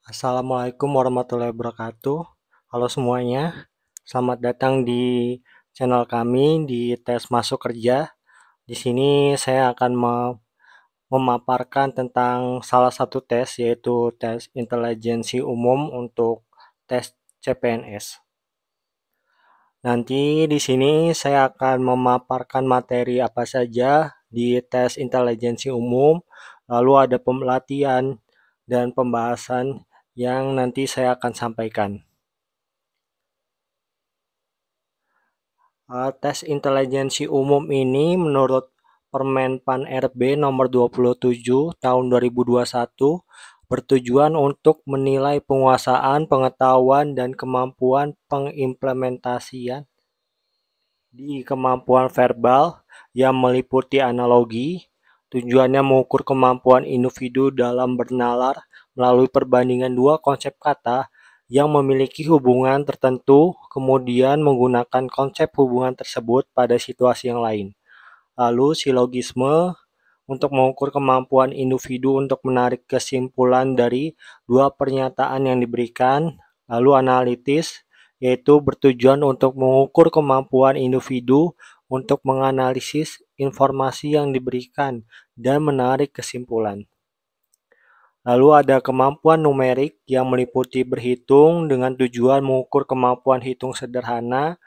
Assalamualaikum warahmatullahi wabarakatuh. Halo semuanya, selamat datang di channel kami di tes masuk kerja. Di sini saya akan memaparkan tentang salah satu tes, yaitu tes intelijensi umum untuk tes CPNS. Nanti di sini saya akan memaparkan materi apa saja di tes intelijensi umum, lalu ada pelatihan dan pembahasan yang nanti saya akan sampaikan. Tes intelijensi umum ini menurut Permen Pan RB nomor 27 tahun 2021 bertujuan untuk menilai penguasaan, pengetahuan, dan kemampuan pengimplementasian di kemampuan verbal yang meliputi analogi. Tujuannya mengukur kemampuan individu dalam bernalar melalui perbandingan dua konsep kata yang memiliki hubungan tertentu, kemudian menggunakan konsep hubungan tersebut pada situasi yang lain. Lalu silogisme untuk mengukur kemampuan individu untuk menarik kesimpulan dari dua pernyataan yang diberikan. Lalu analitis, yaitu bertujuan untuk mengukur kemampuan individu untuk menganalisis informasi yang diberikan dan menarik kesimpulan. Lalu ada kemampuan numerik yang meliputi berhitung dengan tujuan mengukur kemampuan hitung sederhana,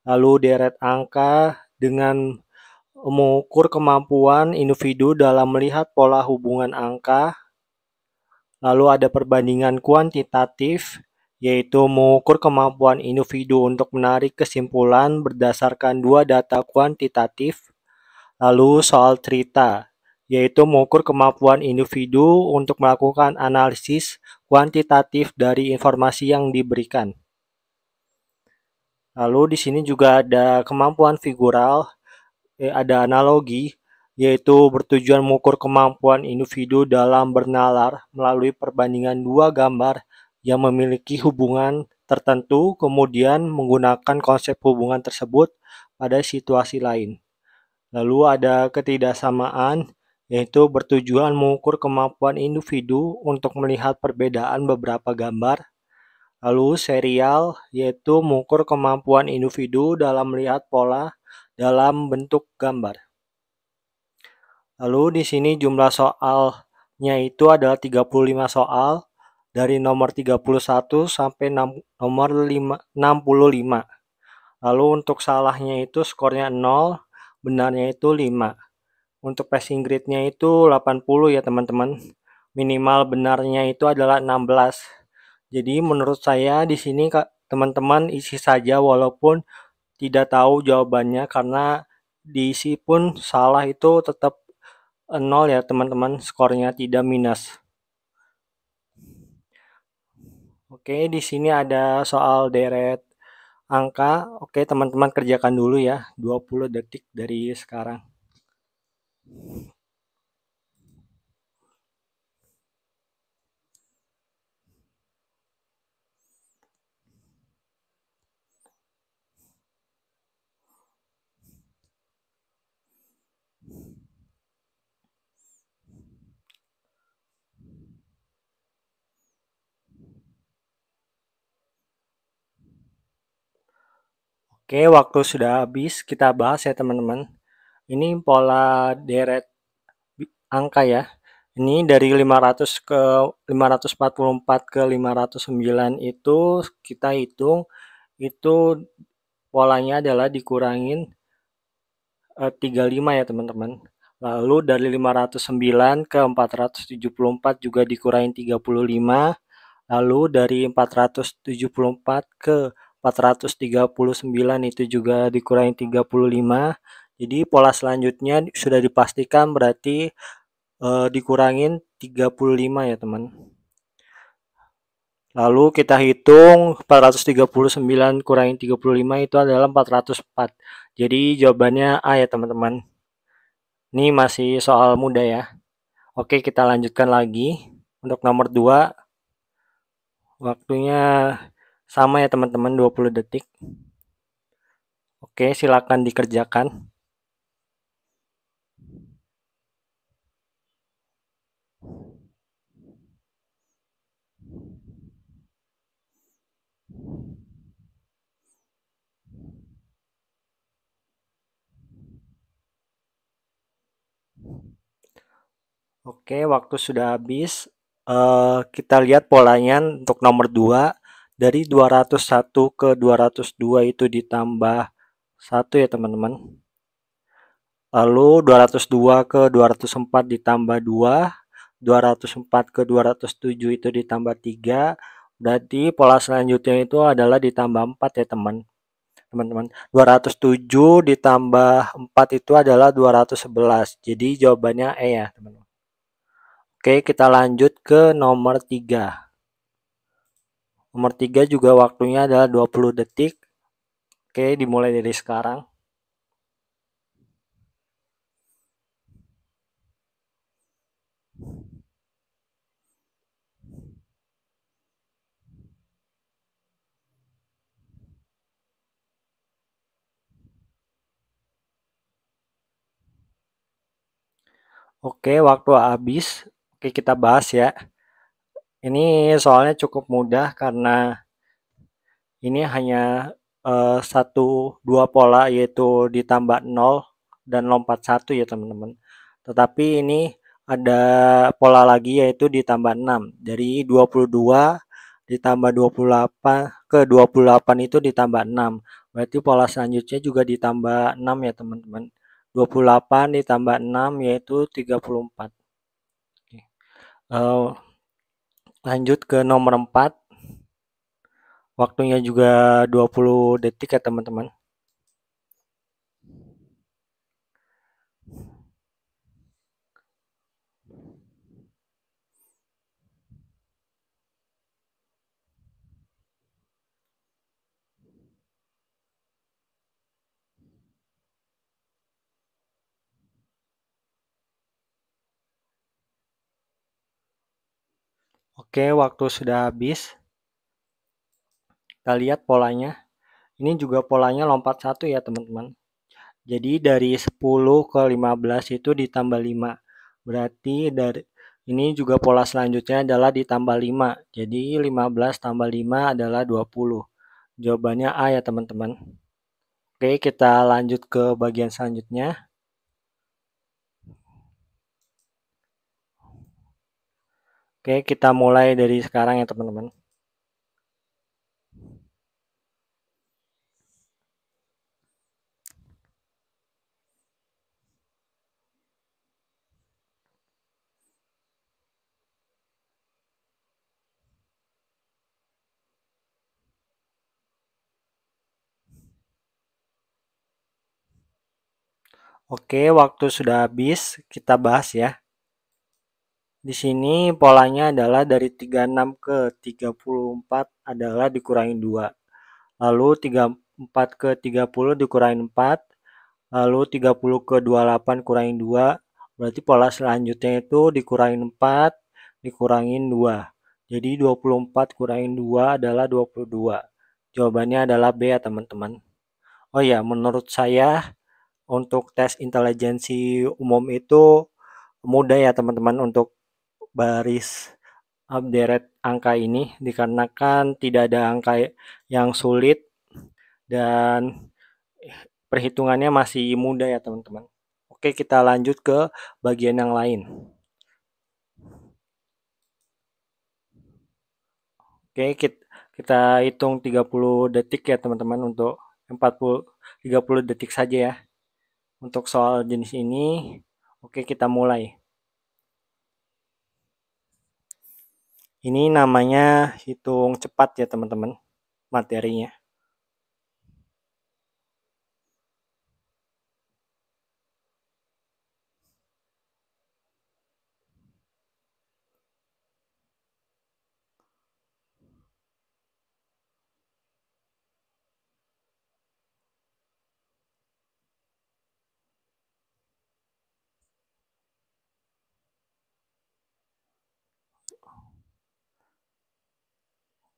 lalu deret angka dengan mengukur kemampuan individu dalam melihat pola hubungan angka. Lalu ada perbandingan kuantitatif, yaitu mengukur kemampuan individu untuk menarik kesimpulan berdasarkan dua data kuantitatif. Lalu soal cerita, yaitu mengukur kemampuan individu untuk melakukan analisis kuantitatif dari informasi yang diberikan. Lalu di sini juga ada kemampuan figural, ada analogi, yaitu bertujuan mengukur kemampuan individu dalam bernalar melalui perbandingan dua gambar yang memiliki hubungan tertentu, kemudian menggunakan konsep hubungan tersebut pada situasi lain. Lalu ada ketidaksamaan, yaitu bertujuan mengukur kemampuan individu untuk melihat perbedaan beberapa gambar. Lalu serial, yaitu mengukur kemampuan individu dalam melihat pola dalam bentuk gambar. Lalu di sini jumlah soalnya itu adalah 35 soal dari nomor 31 sampai nomor 65. Lalu untuk salahnya itu skornya 0, benarnya itu 5. Untuk passing grade-nya itu 80 ya teman-teman. Minimal benarnya itu adalah 16. Jadi menurut saya di sini teman-teman isi saja walaupun tidak tahu jawabannya, karena diisi pun salah itu tetap 0 ya teman-teman, skornya tidak minus. Oke, di sini ada soal deret angka. Oke, teman-teman kerjakan dulu ya, 20 detik dari sekarang. Oke, waktu sudah habis, kita bahas ya teman-teman. Ini pola deret angka ya. Ini dari 500 ke 544 ke 509 itu kita hitung, itu polanya adalah dikurangin 35 ya teman-teman. Lalu dari 509 ke 474 juga dikurangin 35. Lalu dari 474 ke 439 itu juga dikurangi 35. Jadi pola selanjutnya sudah dipastikan berarti dikurangin 35 ya teman. Lalu kita hitung 439 kurangin 35 itu adalah 404. Jadi jawabannya A ya teman-teman. Ini masih soal mudah ya. Oke, kita lanjutkan lagi. Untuk nomor 2, waktunya sama ya teman-teman, 20 detik. Oke, silakan dikerjakan. Oke, waktu sudah habis. Kita lihat polanya untuk nomor 2. Dari 201 ke 202 itu ditambah 1 ya teman-teman. Lalu 202 ke 204 ditambah 2. 204 ke 207 itu ditambah 3. Berarti pola selanjutnya itu adalah ditambah 4 ya teman-teman. 207 ditambah 4 itu adalah 211. Jadi jawabannya E ya teman-teman. Oke, kita lanjut ke nomor 3. Nomor 3 juga waktunya adalah 20 detik. Oke, dimulai dari sekarang. Oke, waktu habis. Oke, kita bahas ya. Ini soalnya cukup mudah karena ini hanya satu dua pola, yaitu ditambah 0 dan lompat 1 ya teman-teman. Tetapi ini ada pola lagi yaitu ditambah 6. Dari 22 ditambah 28 ke 28 itu ditambah 6. Berarti pola selanjutnya juga ditambah 6 ya teman-teman. 28 ditambah 6 yaitu 34. Oke. Lanjut ke nomor 4. Waktunya juga 20 detik ya teman-teman. Oke, waktu sudah habis. Kita lihat polanya. Ini juga polanya lompat 1 ya teman-teman. Jadi dari 10 ke 15 itu ditambah 5. Berarti dari ini juga pola selanjutnya adalah ditambah 5. Jadi 15 tambah 5 adalah 20. Jawabannya A ya teman-teman. Oke, kita lanjut ke bagian selanjutnya. Oke, kita mulai dari sekarang ya teman-teman. Oke, waktu sudah habis, kita bahas ya. Di sini polanya adalah dari 36 ke 34 adalah dikurangi 2. Lalu 34 ke 30 dikurangi 4. Lalu 30 ke 28 kurangi 2. Berarti pola selanjutnya itu dikurangi 4, dikurangi 2. Jadi 24 kurangi 2 adalah 22. Jawabannya adalah B ya teman-teman. Oh ya, menurut saya untuk tes intelijensi umum itu mudah ya teman-teman untuk baris deret angka ini, dikarenakan tidak ada angka yang sulit dan perhitungannya masih mudah ya teman-teman. Oke, kita lanjut ke bagian yang lain. Oke, kita hitung 30 detik ya teman-teman, untuk 30 detik saja ya untuk soal jenis ini. Oke, kita mulai. Ini namanya hitung cepat ya teman-teman, materinya.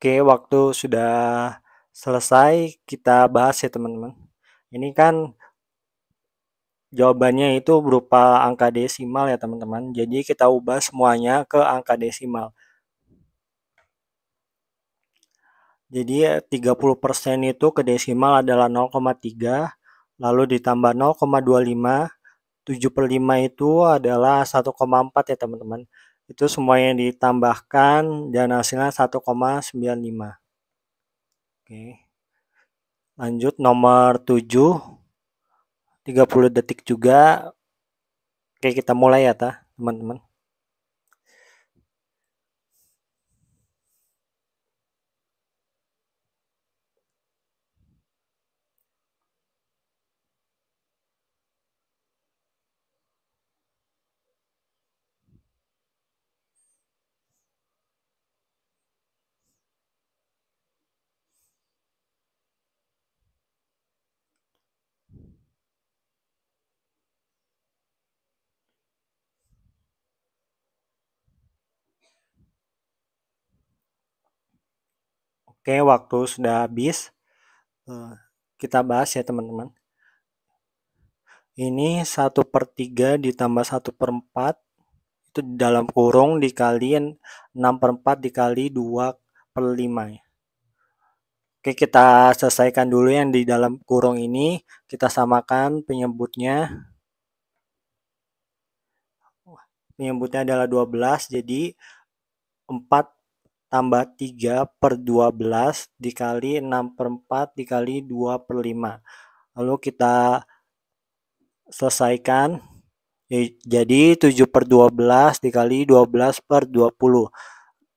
Oke, waktu sudah selesai, kita bahas ya teman-teman. Ini kan jawabannya itu berupa angka desimal ya teman-teman. Jadi kita ubah semuanya ke angka desimal. Jadi 30% itu ke desimal adalah 0,3, lalu ditambah 0,25, 7/5 itu adalah 1,4 ya teman-teman. Itu semuanya ditambahkan dan hasilnya 1,95. Oke. Lanjut nomor 7, 30 detik juga. Oke, kita mulai ya teman-teman. Oke, waktu sudah habis. Kita bahas ya teman-teman. Ini 1/3 ditambah 1/4 itu dalam kurung dikaliin 6/4 dikali 2/5 ya. Oke, kita selesaikan dulu yang di dalam kurung ini. Kita samakan penyebutnya. Penyebutnya adalah 12, jadi 4 tambah 3/12 dikali 6/4 dikali 2/5. Lalu kita selesaikan. Jadi 7/12 dikali 12/20.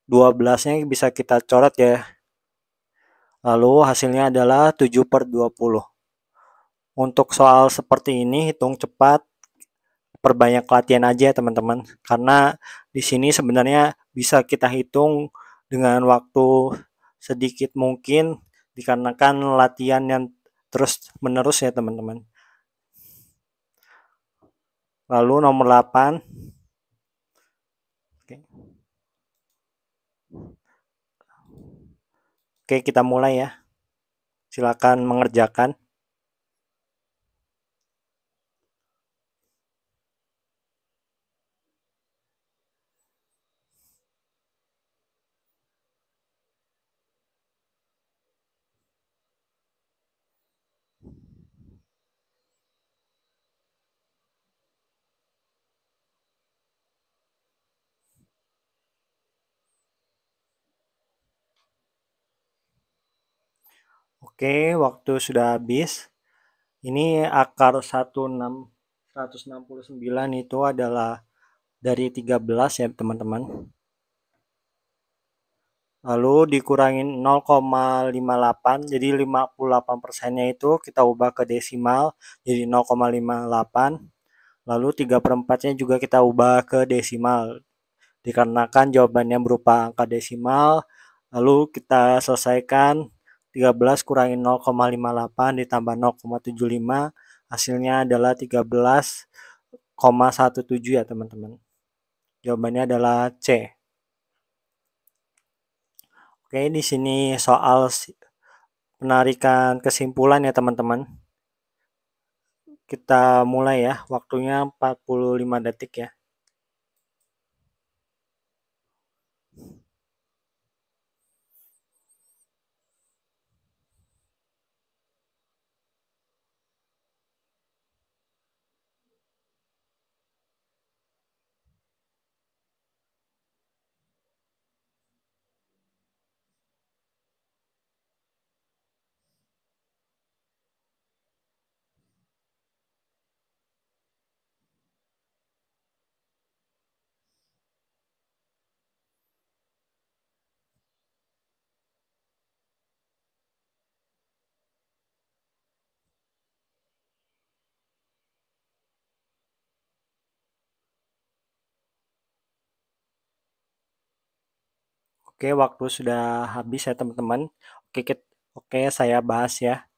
12-nya bisa kita coret ya. Lalu hasilnya adalah 7/20. Untuk soal seperti ini hitung cepat, perbanyak latihan aja ya teman-teman. Karena di sini sebenarnya bisa kita hitung dengan waktu sedikit mungkin dikarenakan latihan yang terus menerus ya teman-teman. Lalu nomor 8. Oke, kita mulai ya. Silakan mengerjakan. Oke, waktu sudah habis. Ini akar 169 itu adalah dari 13 ya teman-teman. Lalu dikurangin 0,58, jadi 58%-nya itu kita ubah ke desimal jadi 0,58. Lalu 3/4-nya juga kita ubah ke desimal. Dikarenakan jawabannya berupa angka desimal, lalu kita selesaikan 13 kurangin 0,58 ditambah 0,75, hasilnya adalah 13,17 ya teman-teman. Jawabannya adalah C. Oke, di sini soal penarikan kesimpulan ya teman-teman. Kita mulai ya, waktunya 45 detik ya. Oke, waktu sudah habis ya teman-teman. Oke, saya bahas ya.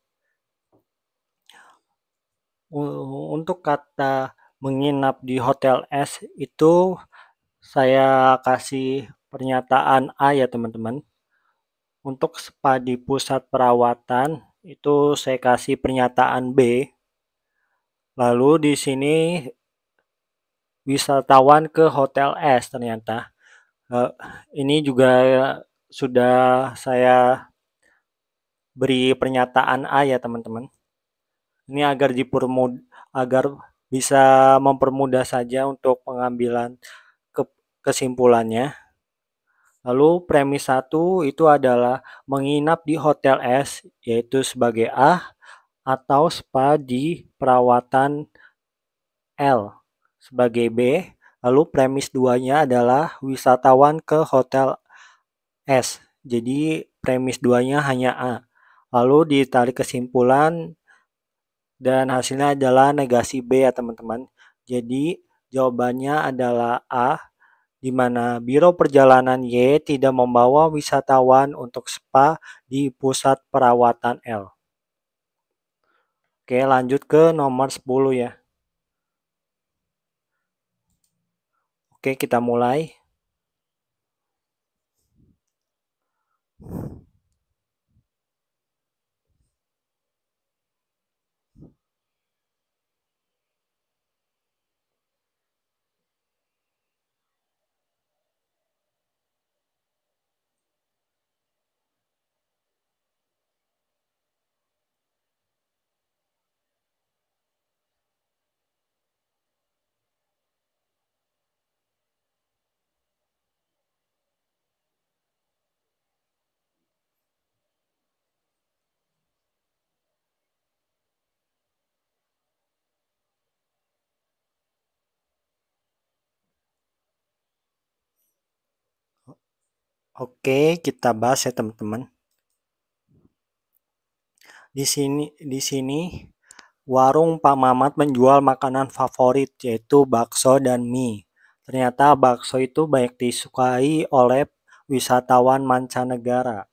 Untuk kata menginap di hotel S itu saya kasih pernyataan A ya teman-teman. Untuk spa di pusat perawatan itu saya kasih pernyataan B. Lalu di sini wisatawan ke hotel S ternyata. Ini juga sudah saya beri pernyataan A ya teman-teman. Ini agar bisa mempermudah saja untuk pengambilan kesimpulannya. Lalu premis 1 itu adalah menginap di hotel S yaitu sebagai A atau spa di perawatan L sebagai B. Lalu premis 2-nya adalah wisatawan ke hotel S. Jadi premis 2-nya hanya A. Lalu ditarik kesimpulan dan hasilnya adalah negasi B ya teman-teman. Jadi jawabannya adalah A, di mana Biro Perjalanan Y tidak membawa wisatawan untuk spa di pusat perawatan L. Oke, lanjut ke nomor 10 ya. Oke, kita mulai. Oke, kita bahas ya teman-teman. Di sini warung Pak Mamat menjual makanan favorit yaitu bakso dan mie. Ternyata bakso itu banyak disukai oleh wisatawan mancanegara.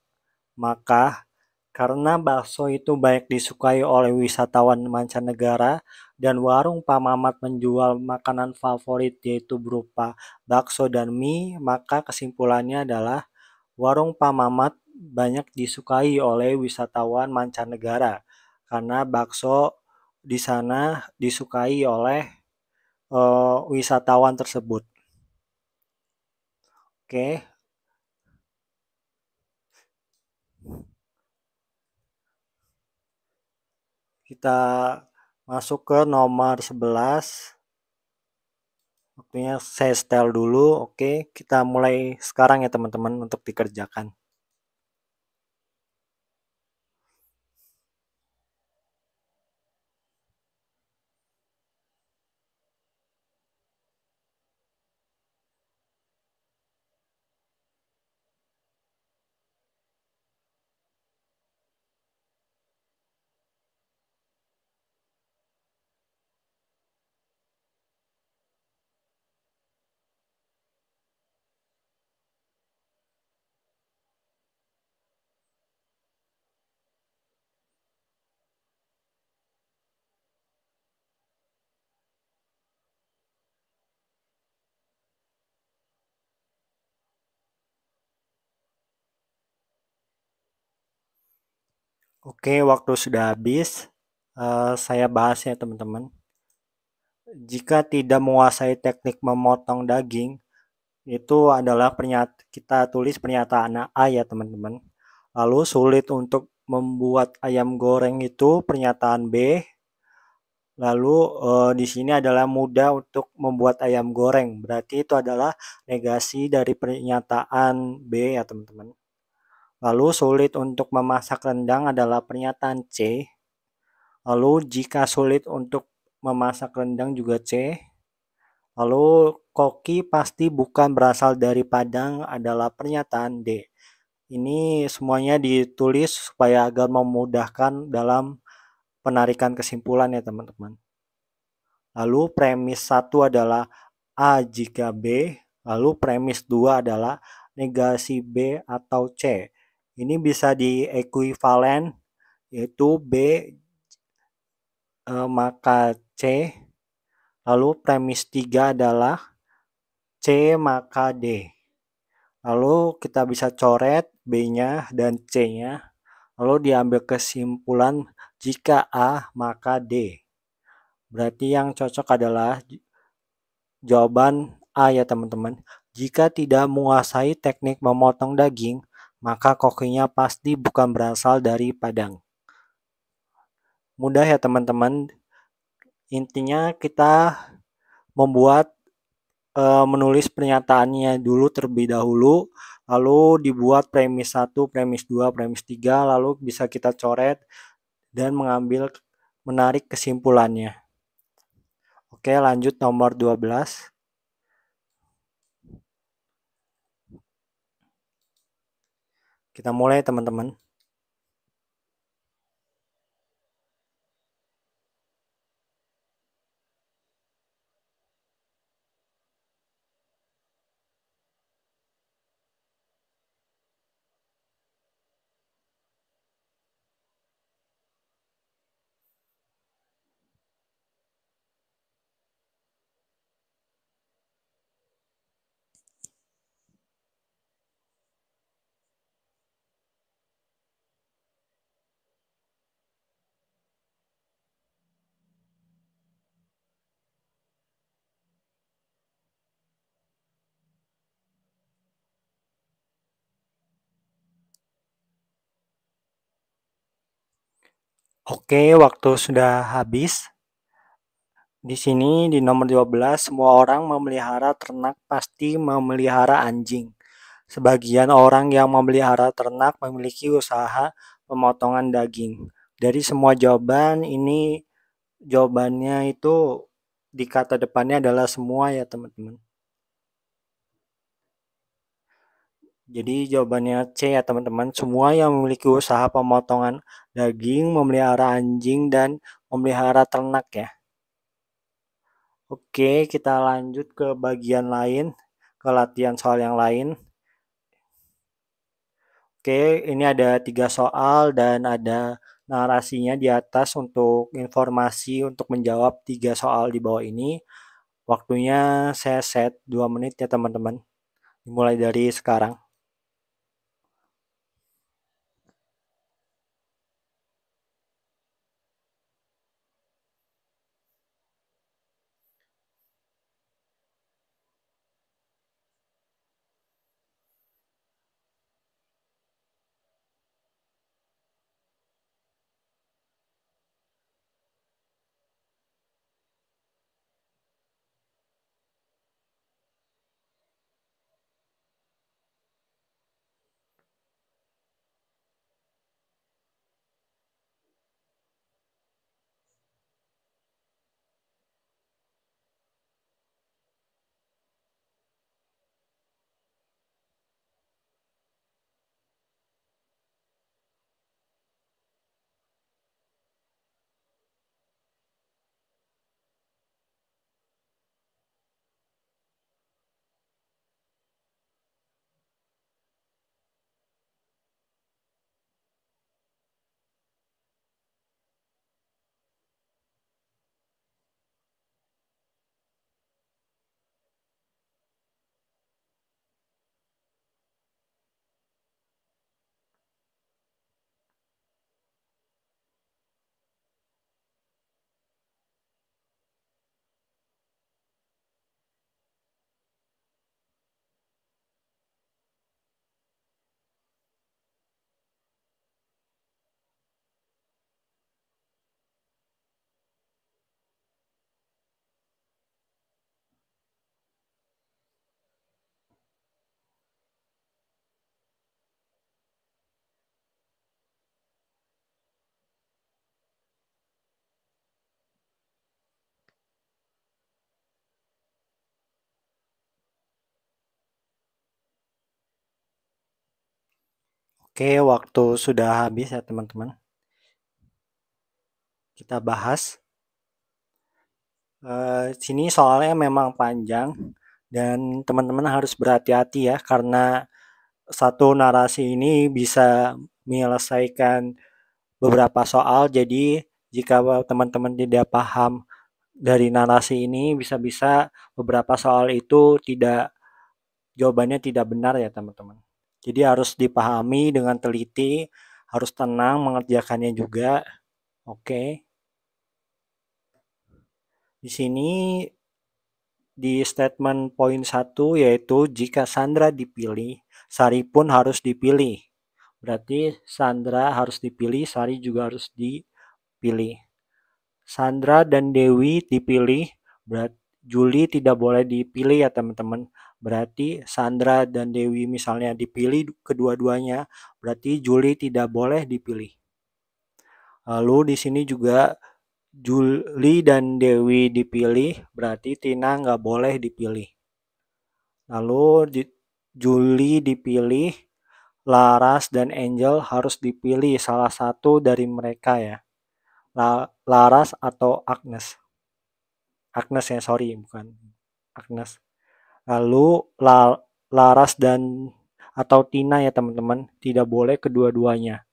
Maka karena bakso itu banyak disukai oleh wisatawan mancanegara dan warung Pak Mamat menjual makanan favorit yaitu berupa bakso dan mie, maka kesimpulannya adalah warung Pak Mamat banyak disukai oleh wisatawan mancanegara karena bakso di sana disukai oleh wisatawan tersebut. Oke. Kita masuk ke nomor 11. Waktunya saya setel dulu. Oke, kita mulai sekarang ya teman-teman untuk dikerjakan. Oke, waktu sudah habis. Saya bahas ya teman-teman. Jika tidak menguasai teknik memotong daging, itu adalah kita tulis pernyataan A ya teman-teman. Lalu sulit untuk membuat ayam goreng itu pernyataan B. Lalu di sini adalah mudah untuk membuat ayam goreng. Berarti itu adalah negasi dari pernyataan B ya teman-teman. Lalu sulit untuk memasak rendang adalah pernyataan C. Lalu jika sulit untuk memasak rendang juga C. Lalu koki pasti bukan berasal dari Padang adalah pernyataan D. Ini semuanya ditulis supaya agar memudahkan dalam penarikan kesimpulan ya teman-teman. Lalu premis 1 adalah A jika B. Lalu premis 2 adalah negasi B atau C. Ini bisa diekuivalen yaitu B maka C. Lalu premis 3 adalah C maka D. Lalu kita bisa coret B-nya dan C-nya. Lalu diambil kesimpulan jika A maka D. Berarti yang cocok adalah jawaban A ya teman-teman. Jika tidak menguasai teknik memotong daging, maka kokinya pasti bukan berasal dari Padang. Mudah ya teman-teman. Intinya kita menulis pernyataannya dulu terlebih dahulu, lalu dibuat premis 1, premis 2, premis 3, lalu bisa kita coret dan menarik kesimpulannya. Oke, lanjut nomor 12. Kita mulai teman-teman. Oke, waktu sudah habis. Di sini di nomor 12, semua orang memelihara ternak pasti memelihara anjing. Sebagian orang yang memelihara ternak memiliki usaha pemotongan daging. Dari semua jawaban ini, jawabannya itu di kata depannya adalah semua ya teman-teman. Jadi jawabannya C ya teman-teman. Semua yang memiliki usaha pemotongan daging, memelihara anjing, dan memelihara ternak ya. Oke, kita lanjut ke bagian lain, ke latihan soal yang lain. Oke, ini ada 3 soal dan ada narasinya di atas untuk informasi untuk menjawab 3 soal di bawah ini. Waktunya saya set 2 menit ya teman-teman. Dimulai dari sekarang. Oke, waktu sudah habis ya teman-teman. Kita bahas. Sini soalnya memang panjang dan teman-teman harus berhati-hati ya karena satu narasi ini bisa menyelesaikan beberapa soal. Jadi jika teman-teman tidak paham dari narasi ini bisa-bisa beberapa soal itu jawabannya tidak benar ya teman-teman. Jadi harus dipahami dengan teliti, harus tenang mengerjakannya juga. Oke. Di sini di statement poin 1 yaitu jika Sandra dipilih, Sari pun harus dipilih. Berarti Sandra harus dipilih, Sari juga harus dipilih. Sandra dan Dewi dipilih, berarti Juli tidak boleh dipilih ya teman-teman. Berarti Sandra dan Dewi misalnya dipilih kedua-duanya, berarti Juli tidak boleh dipilih. Lalu di sini juga Juli dan Dewi dipilih, berarti Tina nggak boleh dipilih. Lalu Juli dipilih, Laras dan Angel harus dipilih salah satu dari mereka ya. Laras atau Agnes. Agnes ya, sorry, bukan Agnes. Lalu Laras dan atau Tina ya teman-teman, tidak boleh kedua-duanya.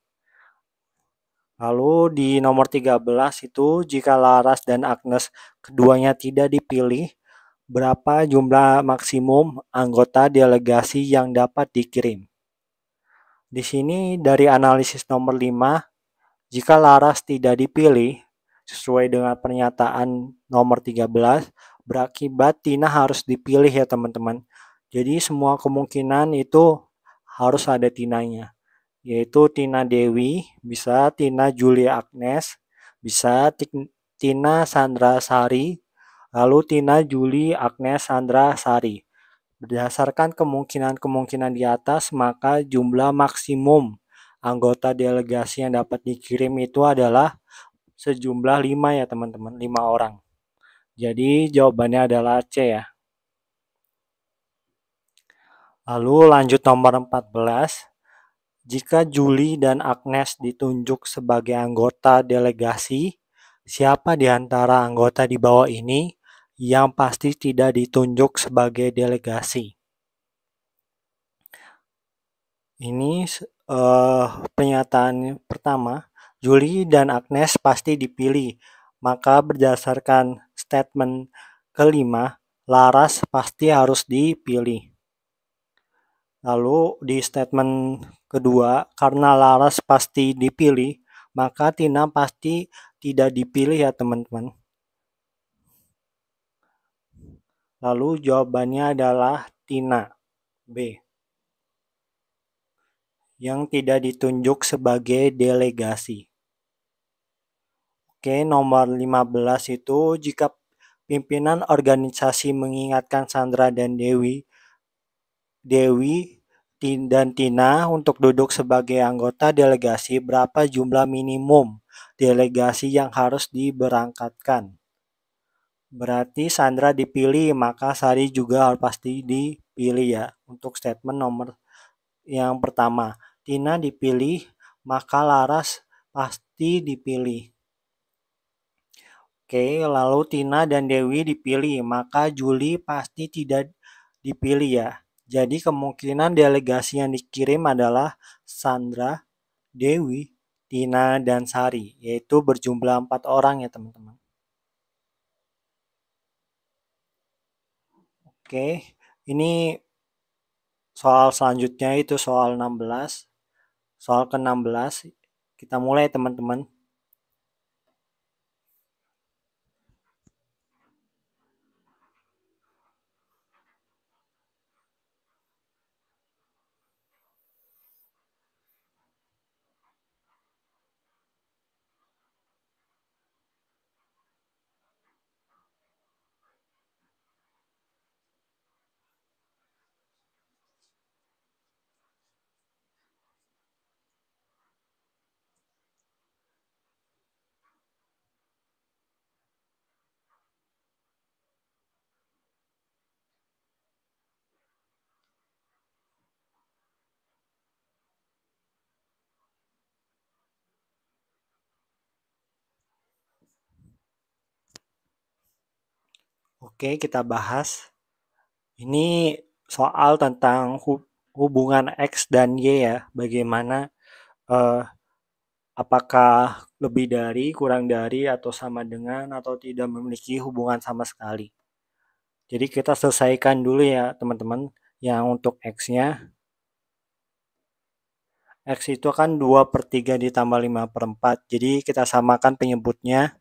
Lalu di nomor 13 itu jika Laras dan Agnes keduanya tidak dipilih, berapa jumlah maksimum anggota delegasi yang dapat dikirim? Di sini dari analisis nomor 5, jika Laras tidak dipilih sesuai dengan pernyataan nomor 13, berakibat Tina harus dipilih ya teman-teman. Jadi semua kemungkinan itu harus ada Tinanya. Yaitu Tina Dewi, bisa Tina Julia Agnes, bisa Tina Sandra Sari, lalu Tina Juli Agnes Sandra Sari. Berdasarkan kemungkinan-kemungkinan di atas, maka jumlah maksimum anggota delegasi yang dapat dikirim itu adalah sejumlah 5 ya teman-teman, 5 orang. Jadi jawabannya adalah C ya. Lalu lanjut nomor 14. Jika Juli dan Agnes ditunjuk sebagai anggota delegasi, siapa di antara anggota di bawah ini yang pasti tidak ditunjuk sebagai delegasi? Ini pernyataan pertama, Juli dan Agnes pasti dipilih. Maka berdasarkan statement kelima, Laras pasti harus dipilih. Lalu di statement kedua, karena Laras pasti dipilih, maka Tina pasti tidak dipilih ya teman-teman. Lalu jawabannya adalah Tina, B, yang tidak ditunjuk sebagai delegasi. Oke, nomor 15 itu jika pimpinan organisasi mengingatkan Sandra dan Dewi dan Tina untuk duduk sebagai anggota delegasi, berapa jumlah minimum delegasi yang harus diberangkatkan? Berarti Sandra dipilih, maka Sari juga pasti dipilih ya. Untuk statement nomor yang pertama, Tina dipilih, maka Laras pasti dipilih. Oke, lalu Tina dan Dewi dipilih, maka Juli pasti tidak dipilih ya. Jadi kemungkinan delegasi yang dikirim adalah Sandra, Dewi, Tina, dan Sari, yaitu berjumlah 4 orang ya teman-teman. Oke, ini soal selanjutnya itu soal 16. Soal ke-16, kita mulai teman-teman. Oke, kita bahas. Ini soal tentang hubungan X dan Y ya. Bagaimana apakah lebih dari, kurang dari, atau sama dengan, atau tidak memiliki hubungan sama sekali. Jadi kita selesaikan dulu ya teman-teman. Yang untuk X-nya. X itu kan 2/3 ditambah 5/4. Jadi kita samakan penyebutnya.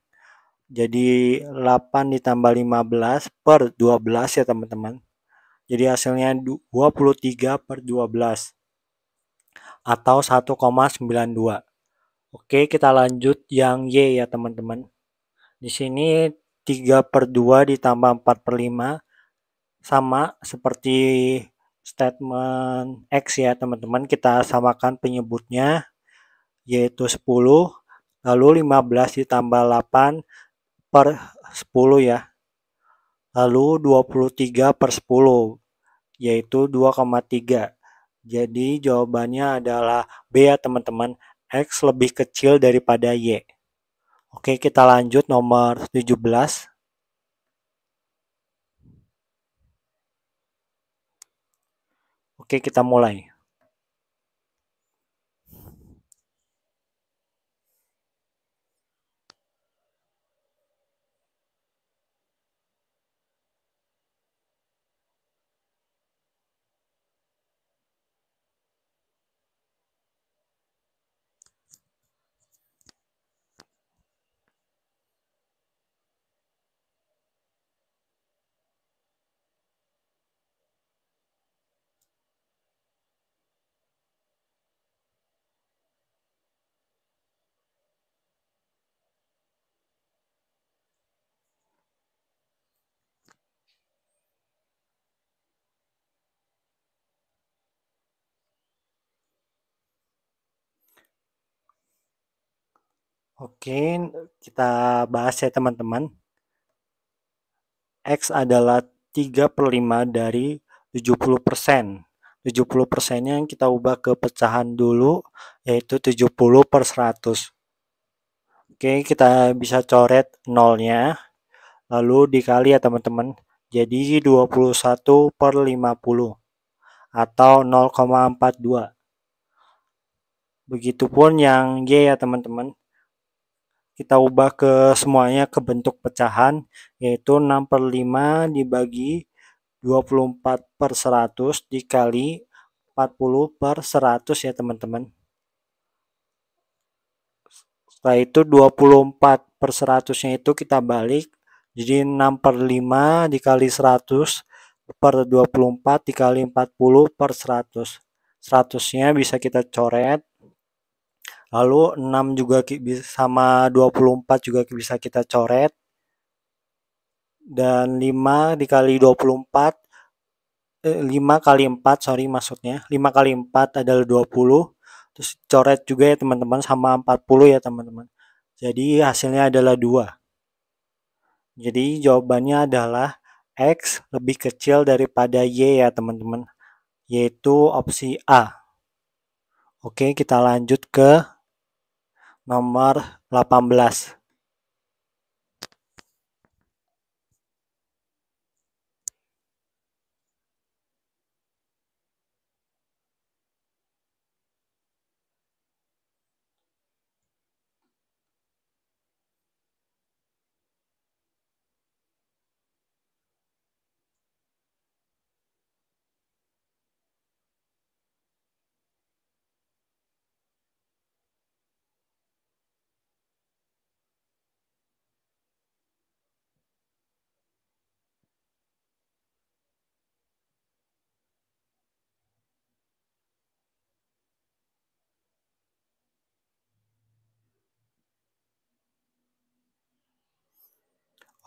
Jadi 8 ditambah 15/12 ya teman-teman. Jadi hasilnya 23/12 atau 1,92. Oke, kita lanjut yang Y ya teman-teman. Di sini 3/2 ditambah 4/5 sama seperti statement X ya teman-teman. Kita samakan penyebutnya yaitu 10, lalu 15 ditambah 8/10 ya. Lalu 23/10 yaitu 2,3. Jadi jawabannya adalah B ya teman-teman. X lebih kecil daripada Y. Oke, kita lanjut nomor 17. Oke, kita mulai. Oke, kita bahas ya teman-teman. X adalah 3/5 dari 70%. 70%-nya yang kita ubah ke pecahan dulu, yaitu 70/100. Oke, kita bisa coret nolnya, lalu dikali ya teman-teman. Jadi 21/50 atau 0,42. Begitupun yang Y ya teman-teman. Kita ubah ke semuanya ke bentuk pecahan, yaitu 6/5 dibagi 24/100 dikali 40/100 ya teman-teman. Setelah itu 24/100-nya itu kita balik, jadi 6/5 dikali 100/24 dikali 40/100. 100-nya bisa kita coret. Lalu 6 juga sama 24 juga bisa kita coret. Dan 5 dikali 24, 5 kali 4, sorry maksudnya. 5 kali 4 adalah 20. Terus coret juga ya teman-teman sama 40 ya teman-teman. Jadi hasilnya adalah 2. Jadi jawabannya adalah X lebih kecil daripada Y ya teman-teman. Yaitu opsi A. Oke, kita lanjut ke nomor 18.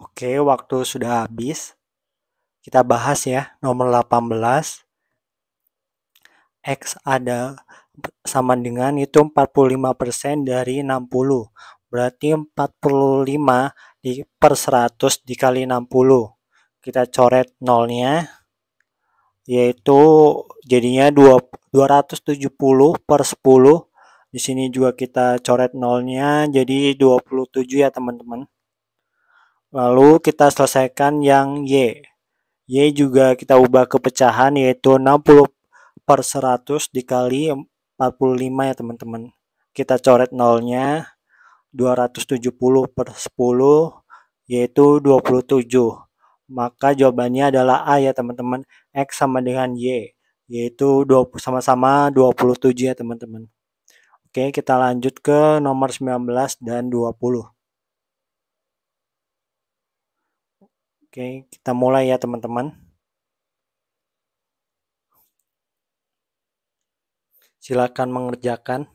Oke, waktu sudah habis. Kita bahas ya, nomor 18. X ada sama dengan itu 45% dari 60. Berarti 45 per 100 dikali 60. Kita coret nolnya, yaitu jadinya 270/10. Di sini juga kita coret nolnya, jadi 27 ya teman-teman. Lalu kita selesaikan yang Y. Y juga kita ubah ke pecahan, yaitu 60/100 dikali 45 ya teman-teman. Kita coret nolnya, 270/10 yaitu 27. Maka jawabannya adalah A ya teman-teman. X sama dengan Y, yaitu sama-sama 27 ya teman-teman. Oke, kita lanjut ke nomor 19 dan 20. Oke, kita mulai ya teman-teman. Silakan mengerjakan.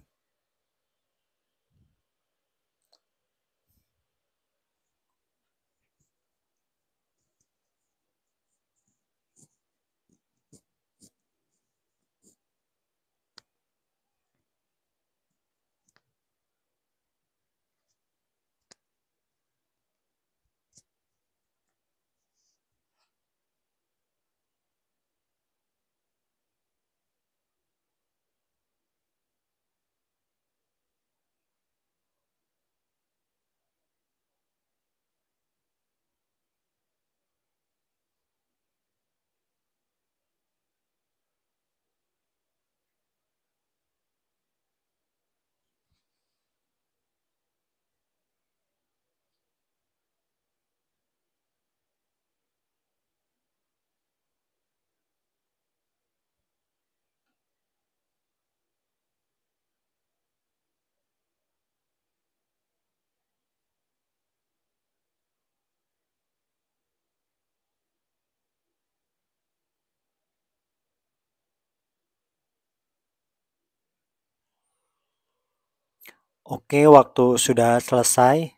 Oke, waktu sudah selesai.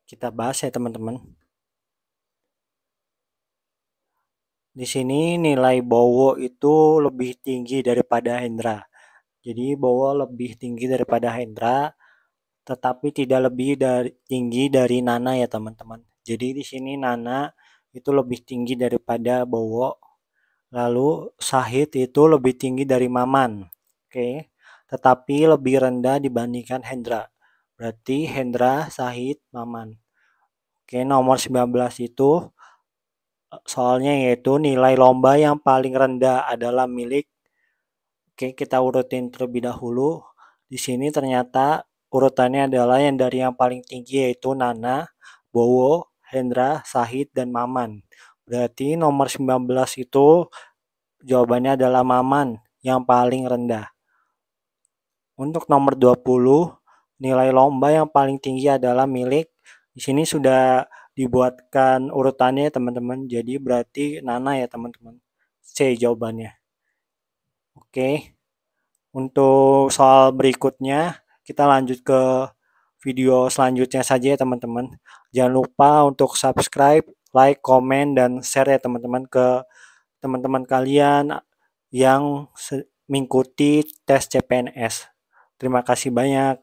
Kita bahas ya teman-teman. Di sini nilai Bowo itu lebih tinggi daripada Hendra. Jadi Bowo lebih tinggi daripada Hendra, tetapi tidak lebih tinggi dari Nana ya teman-teman. Jadi di sini Nana itu lebih tinggi daripada Bowo. Lalu Sahid itu lebih tinggi dari Maman. Oke. Tetapi lebih rendah dibandingkan Hendra. Berarti Hendra, Sahid, Maman. Oke, nomor 19 itu soalnya yaitu nilai lomba yang paling rendah adalah milik. Oke, kita urutin terlebih dahulu. Di sini ternyata urutannya adalah yang dari yang paling tinggi yaitu Nana, Bowo, Hendra, Sahid, dan Maman. Berarti nomor 19 itu jawabannya adalah Maman yang paling rendah. Untuk nomor 20, nilai lomba yang paling tinggi adalah milik. Di sini sudah dibuatkan urutannya teman-teman. Jadi berarti Nana ya teman-teman. C jawabannya. Oke. Untuk soal berikutnya kita lanjut ke video selanjutnya saja ya teman-teman. Jangan lupa untuk subscribe, like, komen, dan share ya teman-teman ke teman-teman kalian yang mengikuti tes CPNS. Terima kasih banyak.